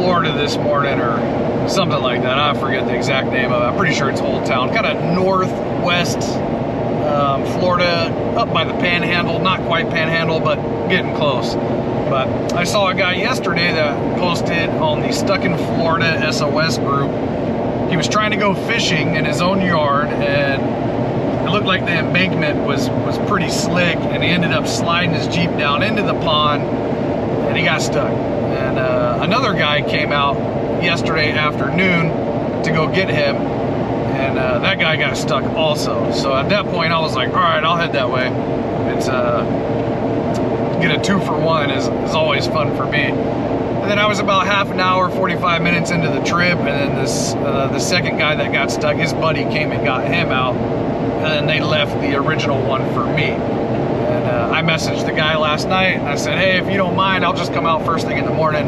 Florida this morning or something like that. I forget the exact name of it. I'm pretty sure it's Old Town, kind of northwest Florida, up by the Panhandle. Not quite Panhandle, but getting close. But I saw a guy yesterday that posted on the Stuck in Florida SOS group. He was trying to go fishing in his own yard, and it looked like the embankment was pretty slick, and he ended up sliding his Jeep down into the pond, and he got stuck. And another guy came out yesterday afternoon to go get him, and that guy got stuck also. So at that point, I was like, all right, I'll head that way. It's get a 2-for-1 is always fun for me. And then I was about half an hour, 45 minutes into the trip, and then this the second guy that got stuck, his buddy came and got him out, and then they left the original one for me. And I messaged the guy last night, and I said, hey, if you don't mind, I'll just come out first thing in the morning.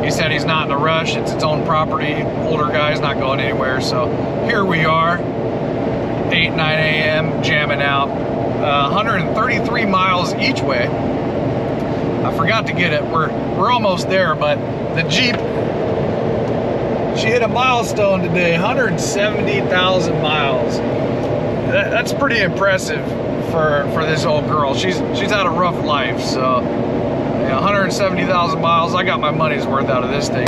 He said he's not in a rush, it's its own property, older guy's not going anywhere. So here we are, 8, 9 a.m., jamming out, 133 miles each way. I forgot to get it. We're almost there, but the Jeep, she hit a milestone today, 170,000 miles. That's pretty impressive for this old girl. She's had a rough life, so yeah, 170,000 miles. I got my money's worth out of this thing.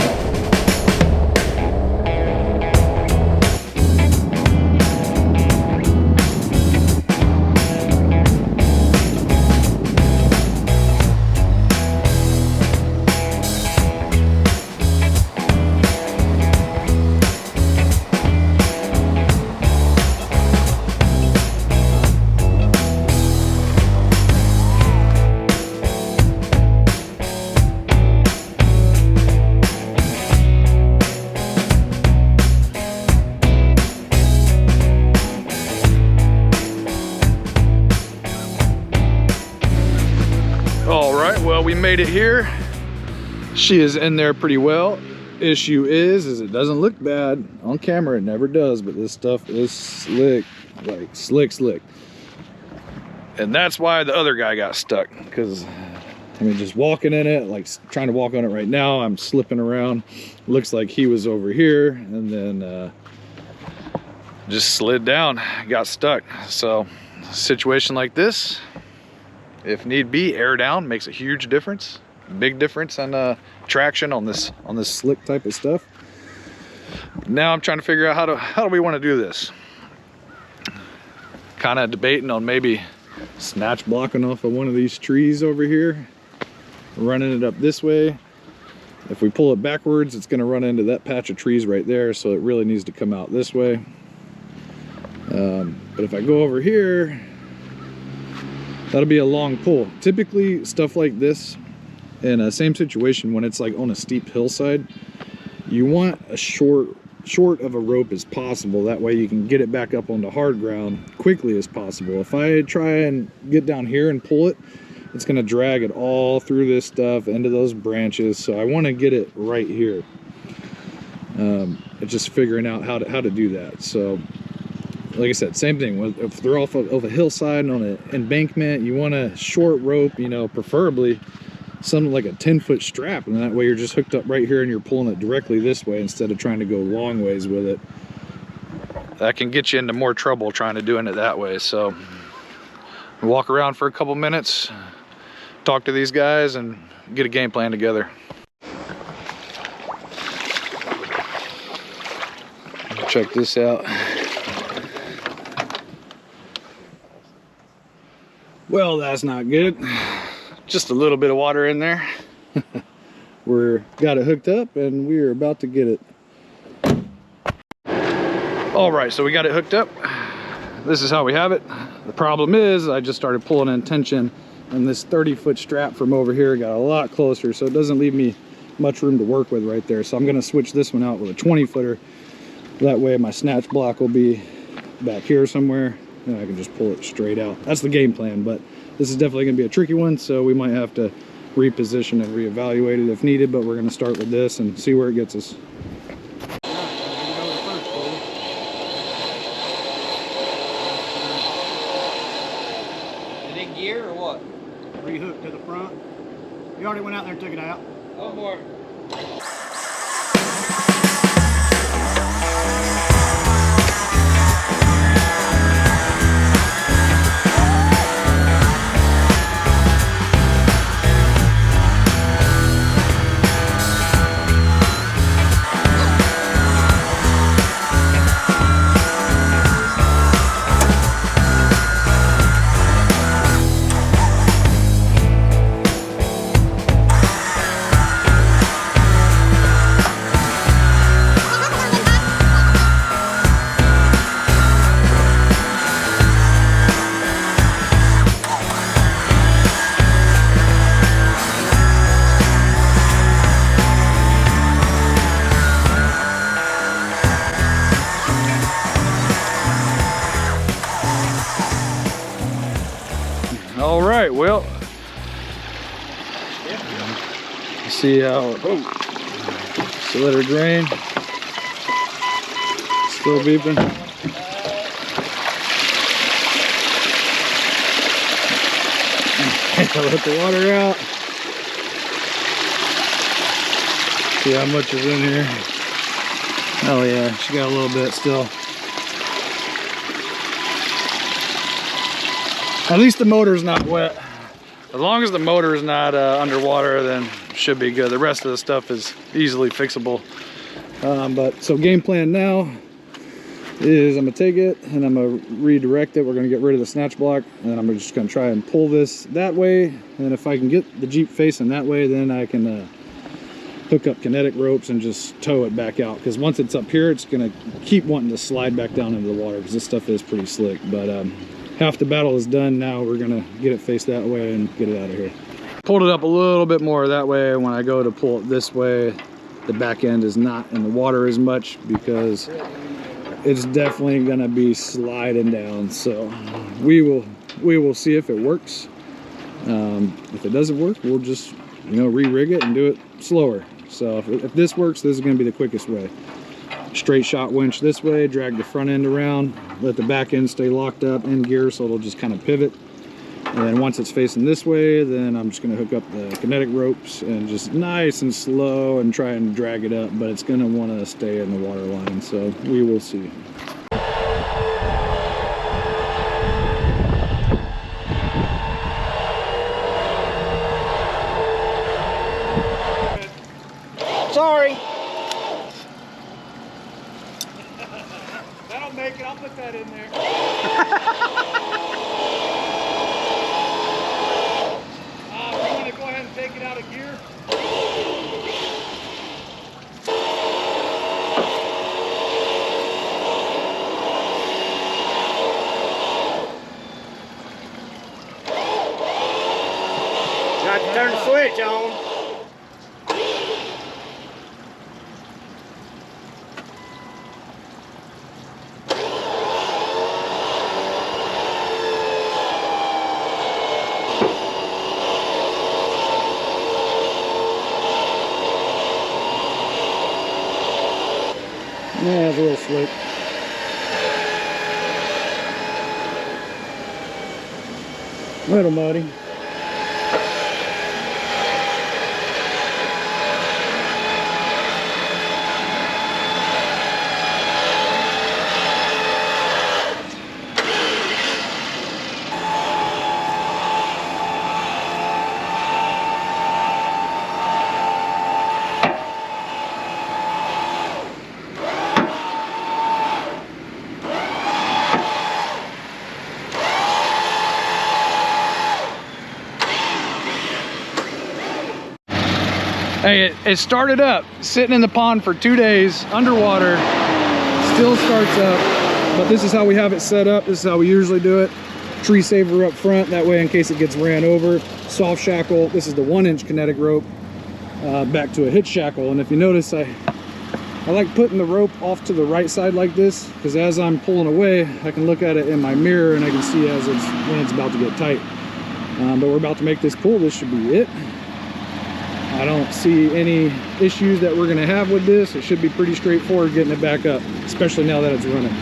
Well, we made it here. She is in there pretty well. Issue is it doesn't look bad on camera. It never does, but this stuff is slick, like slick. And that's why the other guy got stuck, because I mean, just walking in it, like trying to walk on it right now, I'm slipping around. Looks like he was over here and then just slid down, got stuck. So situation like this, if need be, air down makes a huge difference, big difference on traction on this slick type of stuff. Now I'm trying to figure out how do we want to do this. Kind of debating on maybe snatch blocking off of one of these trees over here, running it up this way. If we pull it backwards, it's going to run into that patch of trees right there, so it really needs to come out this way. But if I go over here, that'll be a long pull. Typically stuff like this in a same situation, when it's like on a steep hillside, you want a short of a rope as possible. That way you can get it back up onto hard ground quickly as possible. If I try and get down here and pull it, it's going to drag it all through this stuff into those branches. So I want to get it right here. It's just figuring out how to do that. So like I said, same thing. If they're off of a hillside and on an embankment, you want a short rope, you know, preferably something like a 10-foot strap, and that way you're just hooked up right here and you're pulling it directly this way instead of trying to go long ways with it. That can get you into more trouble trying to doing it that way. So walk around for a couple minutes, talk to these guys, and get a game plan together. Check this out. Well, that's not good. Just a little bit of water in there. We're got it hooked up and we're about to get it. All right, so we got it hooked up. This is how we have it. The problem is I just started pulling in tension, and this 30-foot strap from over here got a lot closer, so it doesn't leave me much room to work with right there. So I'm gonna switch this one out with a 20-footer. That way my snatch block will be back here somewhere, and I can just pull it straight out. That's the game plan, but this is definitely gonna be a tricky one, so we might have to reposition and reevaluate it if needed, but we're gonna start with this and see where it gets us. Is it gear or what? Rehooked to the front. You already went out there and took it out? Oh, more. well. See how, so let her drain. Still beeping. Let the water out. See how much is in here. Oh yeah, she got a little bit still. At least the motor's not wet. As long as the motor is not underwater, then it should be good. The rest of the stuff is easily fixable. But so game plan now is I'm gonna take it and I'm gonna redirect it. We're gonna get rid of the snatch block, and then I'm just gonna try and pull this that way. And if I can get the Jeep facing that way, then I can hook up kinetic ropes and just tow it back out. Because once it's up here, it's gonna keep wanting to slide back down into the water because this stuff is pretty slick. But half the battle is done. Now we're gonna get it faced that way and get it out of here. Pulled it up a little bit more that way. When I go to pull it this way, the back end is not in the water as much because it's definitely gonna be sliding down. So we will see if it works. If it doesn't work, we'll just re-rig it and do it slower. So if this works, this is gonna be the quickest way. Straight shot winch this way, drag the front end around, let the back end stay locked up in gear so it'll just kind of pivot. And then once it's facing this way, then I'm just gonna hook up the kinetic ropes and just nice and slow and try and drag it up, but it's gonna wanna stay in the water line, so we will see. Sorry. That'll make it, I'll put that in there. You want to go ahead and take it out of gear? Got to turn the switch on. Yeah, it's a little slick. A little muddy. Hey, it started up, sitting in the pond for 2 days, underwater, still starts up, but this is how we have it set up. This is how we usually do it. Tree saver up front, that way in case it gets ran over. Soft shackle, this is the 1-inch kinetic rope, back to a hitch shackle. And if you notice, I like putting the rope off to the right side like this, because as I'm pulling away, I can look at it in my mirror and I can see when it's about to get tight. But we're about to make this pull. This should be it. I don't see any issues that we're going to have with this. It should be pretty straightforward getting it back up, especially now that it's running.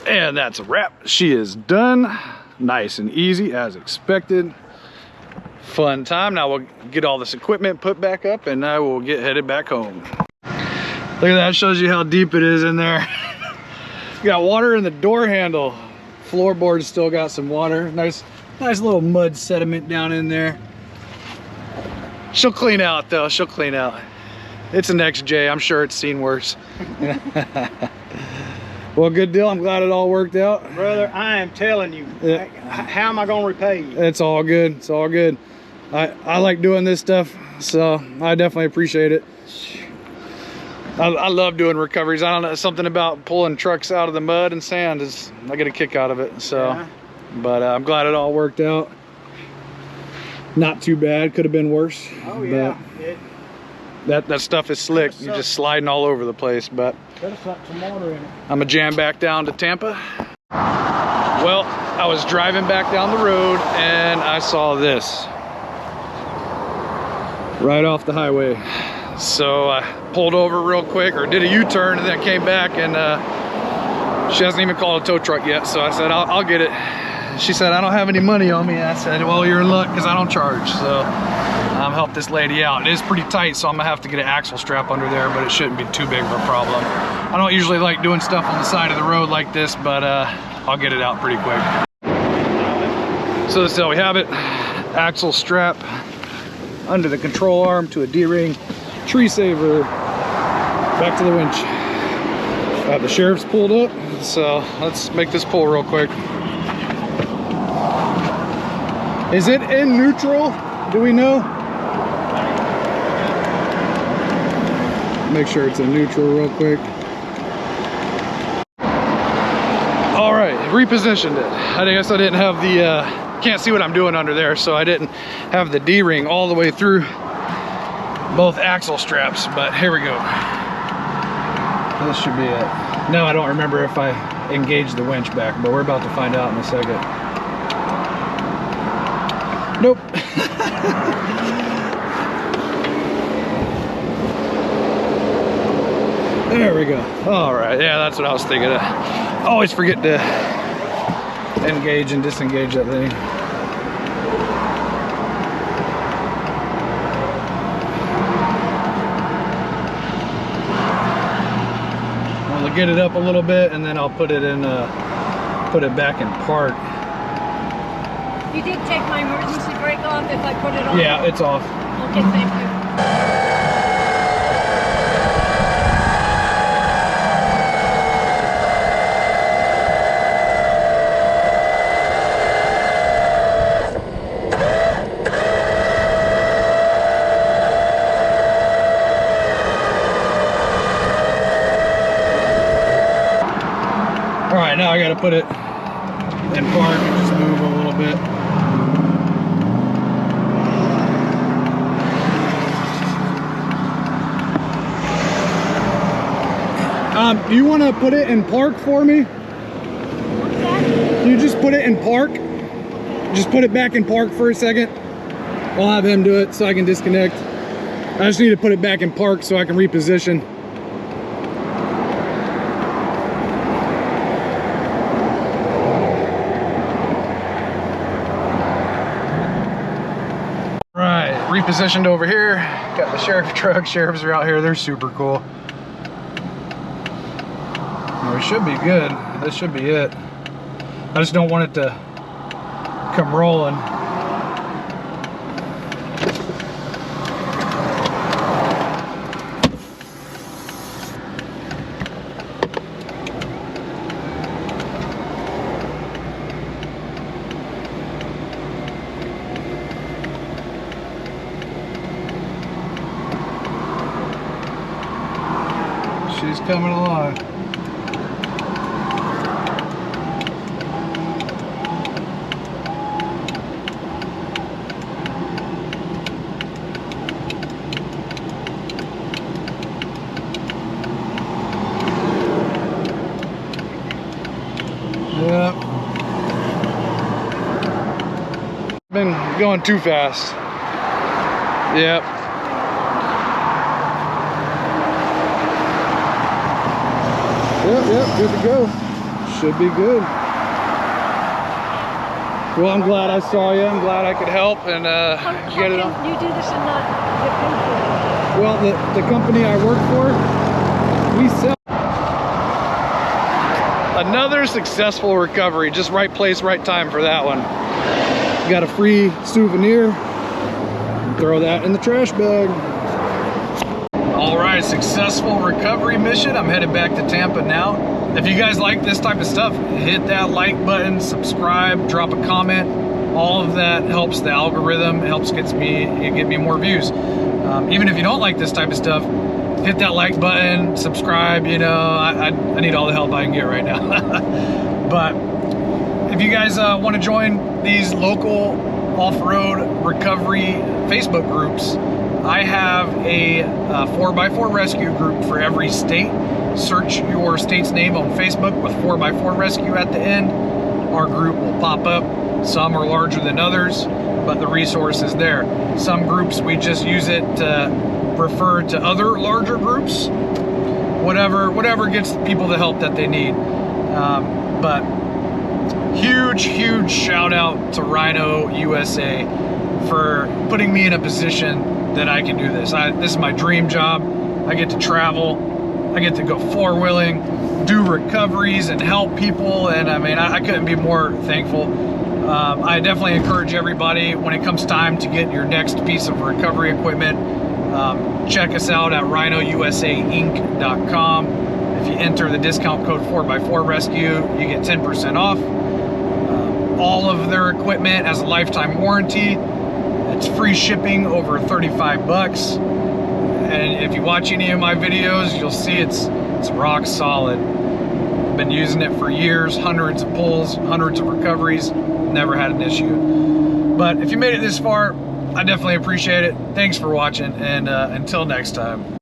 And that's a wrap. She is done. Nice and easy as expected. Fun time. Now we'll get all this equipment put back up and I will get headed back home. Look at that, shows you how deep it is in there. Got water in the door handle. Floorboard's still got some water. Nice little mud sediment down in there. She'll clean out though, she'll clean out. It's an XJ, I'm sure it's seen worse. Well, good deal. I'm glad it all worked out. Brother, I am telling you, how am I going to repay you? It's all good. It's all good. I like doing this stuff, so I definitely appreciate it. I love doing recoveries. I don't know, something about pulling trucks out of the mud and sand I get a kick out of it. So But I'm glad it all worked out. Not too bad, could have been worse. Oh yeah. That stuff is slick. You're just sliding all over the place, but Could have sucked some water in it. I'm gonna jam back down to Tampa. Well, I was driving back down the road and I saw this right off the highway. So I pulled over real quick, or did a U-turn, and then came back, and she hasn't even called a tow truck yet. So I said, I'll get it. She said, I don't have any money on me. I said, well, you're in luck because I don't charge. So help this lady out. It is pretty tight, so I'm gonna have to get an axle strap under there, but it shouldn't be too big of a problem. I don't usually like doing stuff on the side of the road like this, but I'll get it out pretty quick. So this is how we have it. Axle strap under the control arm to a D-ring, tree saver, back to the winch. I have the sheriff's pulled up, so let's make this pull real quick. Is it in neutral? Do we know? Make sure it's in neutral real quick. All right, repositioned it. I guess I didn't have the, can't see what I'm doing under there, so I didn't have the D-ring all the way through both axle straps, but here we go. This should be it. Now I don't remember if I engaged the winch back, but we're about to find out in a second. Nope. There we go. All right, yeah, that's what I was thinking. I always forget to engage and disengage that thing. I'll get it up a little bit, and then I'll put it in, put it back in park. You did take my emergency brake off if I put it on? Yeah, it's off. Okay, thank you. All right, now I got to put it in park and just move a little bit. Do you want to put it in park for me? What's that? Can you just put it in park? Just put it back in park for a second. I'll have him do it so I can disconnect. I just need to put it back in park so I can reposition. Right, repositioned over here. Got the sheriff truck. Sheriffs are out here. They're super cool. We should be good. This should be it. I just don't want it to come rolling. She's coming along. Yep. Been going too fast. Yep. Yep, good to go. Should be good. Well, I'm glad I saw you. I'm glad I could help and get it on. How can you do this and not get paid for it? Well, the company I work for, we sell. Another successful recovery. Just right place, right time for that one. Got a free souvenir. Throw that in the trash bag. All right, successful recovery mission. I'm headed back to Tampa now. If you guys like this type of stuff, hit that like button, subscribe, drop a comment. All of that helps the algorithm. It helps get me more views. Even if you don't like this type of stuff, hit that like button, subscribe. You know, I need all the help I can get right now. But if you guys want to join these local off-road recovery Facebook groups, I have a 4x4 rescue group for every state. Search your state's name on Facebook with 4x4 rescue at the end. Our group will pop up. Some are larger than others, but the resource is there. Some groups, we just use it to refer to other larger groups. Whatever gets people the help that they need. But huge shout out to Rhino USA for putting me in a position that I can do this. This is my dream job. I get to travel, I get to go four-wheeling, do recoveries and help people, and I mean, I couldn't be more thankful. I definitely encourage everybody, when it comes time to get your next piece of recovery equipment, check us out at rhinousainc.com. If you enter the discount code 4x4 rescue, you get 10% off. All of their equipment has a lifetime warranty. It's free shipping over 35 bucks. And if you watch any of my videos, you'll see it's rock solid. I've been using it for years, hundreds of pulls, hundreds of recoveries, never had an issue. But if you made it this far, I definitely appreciate it. Thanks for watching, and until next time.